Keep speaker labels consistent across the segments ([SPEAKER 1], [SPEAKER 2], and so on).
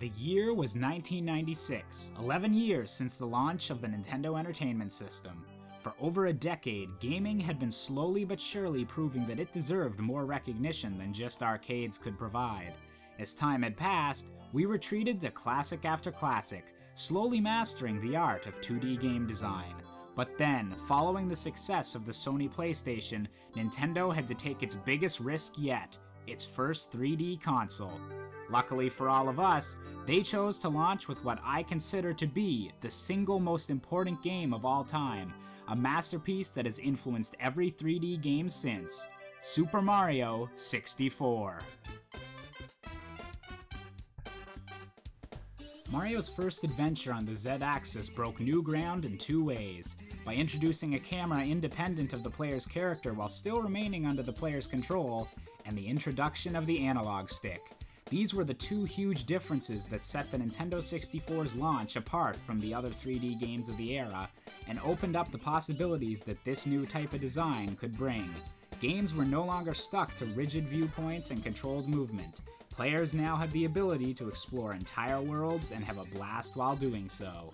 [SPEAKER 1] The year was 1996, 11 years since the launch of the Nintendo Entertainment System. For over a decade, gaming had been slowly but surely proving that it deserved more recognition than just arcades could provide. As time had passed, we retreated to classic after classic, slowly mastering the art of 2D game design. But then, following the success of the Sony PlayStation, Nintendo had to take its biggest risk yet, its first 3D console. Luckily for all of us, they chose to launch with what I consider to be the single most important game of all time, a masterpiece that has influenced every 3D game since, Super Mario 64. Mario's first adventure on the Z-axis broke new ground in two ways, by introducing a camera independent of the player's character while still remaining under the player's control, and the introduction of the analog stick. These were the two huge differences that set the Nintendo 64's launch apart from the other 3D games of the era, and opened up the possibilities that this new type of design could bring. Games were no longer stuck to rigid viewpoints and controlled movement. Players now had the ability to explore entire worlds and have a blast while doing so.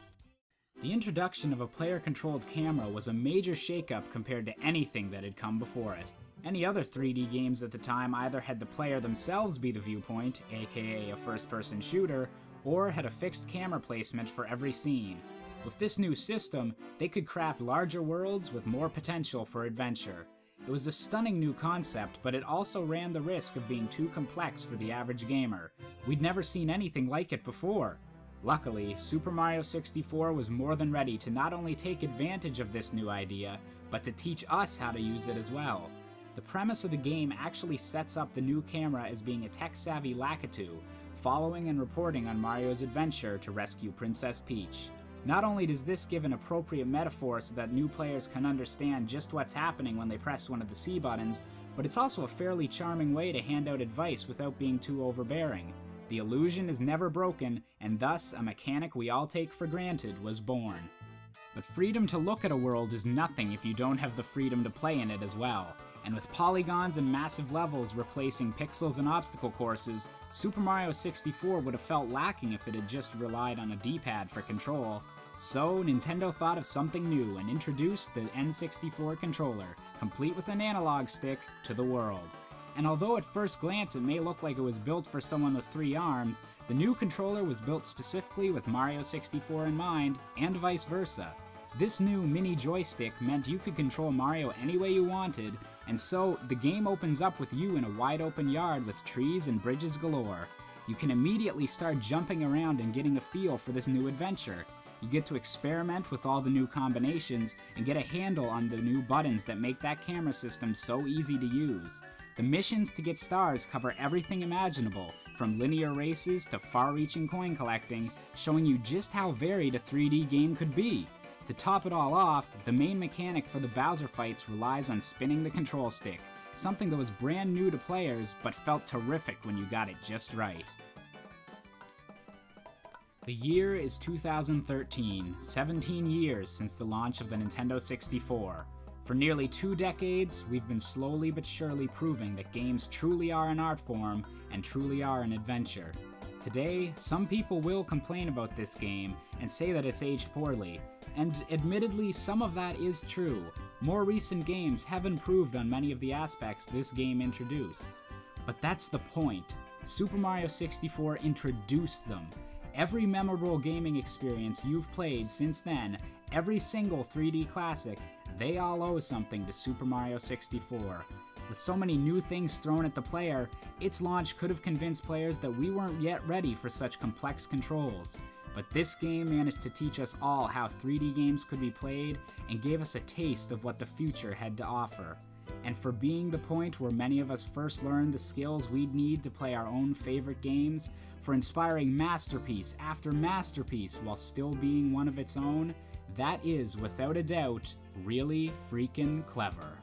[SPEAKER 1] The introduction of a player-controlled camera was a major shakeup compared to anything that had come before it. Any other 3D games at the time either had the player themselves be the viewpoint, aka a first-person shooter, or had a fixed camera placement for every scene. With this new system, they could craft larger worlds with more potential for adventure. It was a stunning new concept, but it also ran the risk of being too complex for the average gamer. We'd never seen anything like it before. Luckily, Super Mario 64 was more than ready to not only take advantage of this new idea, but to teach us how to use it as well. The premise of the game actually sets up the new camera as being a tech-savvy Lakitu, following and reporting on Mario's adventure to rescue Princess Peach. Not only does this give an appropriate metaphor so that new players can understand just what's happening when they press one of the C buttons, but it's also a fairly charming way to hand out advice without being too overbearing. The illusion is never broken, and thus a mechanic we all take for granted was born. But freedom to look at a world is nothing if you don't have the freedom to play in it as well. And with polygons and massive levels replacing pixels and obstacle courses, Super Mario 64 would have felt lacking if it had just relied on a D-pad for control. So, Nintendo thought of something new and introduced the N64 controller, complete with an analog stick, to the world. And although at first glance it may look like it was built for someone with 3 arms, the new controller was built specifically with Mario 64 in mind, and vice versa. This new mini joystick meant you could control Mario any way you wanted, and so the game opens up with you in a wide open yard with trees and bridges galore. You can immediately start jumping around and getting a feel for this new adventure. You get to experiment with all the new combinations and get a handle on the new buttons that make that camera system so easy to use. The missions to get stars cover everything imaginable, from linear races to far-reaching coin collecting, showing you just how varied a 3D game could be. To top it all off, the main mechanic for the Bowser fights relies on spinning the control stick, something that was brand new to players but felt terrific when you got it just right. The year is 2013, 17 years since the launch of the Nintendo 64. For nearly 2 decades, we've been slowly but surely proving that games truly are an art form and truly are an adventure. Today, some people will complain about this game and say that it's aged poorly, and admittedly some of that is true. More recent games have improved on many of the aspects this game introduced. But that's the point. Super Mario 64 introduced them. Every memorable gaming experience you've played since then, every single 3D classic, they all owe something to Super Mario 64. With so many new things thrown at the player, its launch could have convinced players that we weren't yet ready for such complex controls. But this game managed to teach us all how 3D games could be played and gave us a taste of what the future had to offer. And for being the point where many of us first learned the skills we'd need to play our own favorite games, for inspiring masterpiece after masterpiece while still being one of its own, that is, without a doubt, really freaking clever.